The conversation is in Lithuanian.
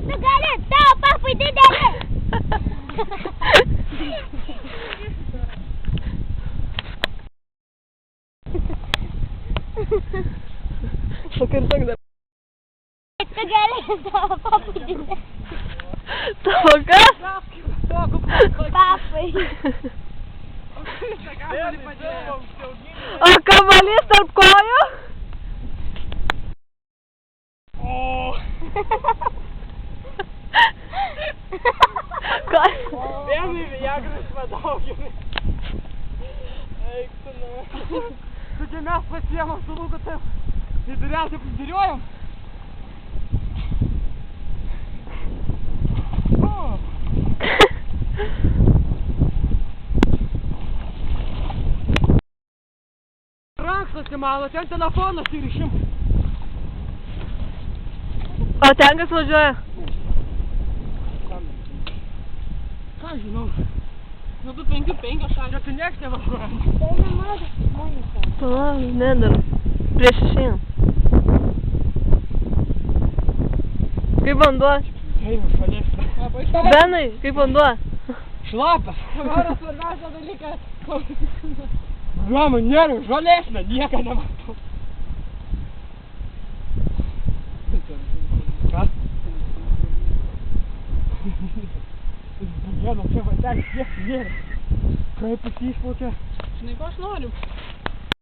Tu gali, tavo papai didelį. Pakirtok dar. Tu gali, tavo papai didelį. Tavo kas? Papai. O kamuolys tarp kojų? Kas? Vienai viagras padaugini. Eik tu ne. Tu čia mes pasiemam su Luku taip. Tai duriausiai pasidiriuojam. Rankstas įmano, ten telefonas įrišim. O ten kas važiuoja? Ką žinau? Nu tu 5-5 šalia. Čia tu nieks nevažiuoja. Tai nemažas žmonės. Palauk, ne dar. Prieš išėjant. Kaip vanduo? Eina, palėsta. Benai, kaip vanduo? Šlapas. Mano svarbiausia dalykas. Mama, nėra žolesnė, nieko nematau. Ką? Vieną čia vatek, tiek nėra. Kaip jis išplaukė? Žinai, ko aš noriu?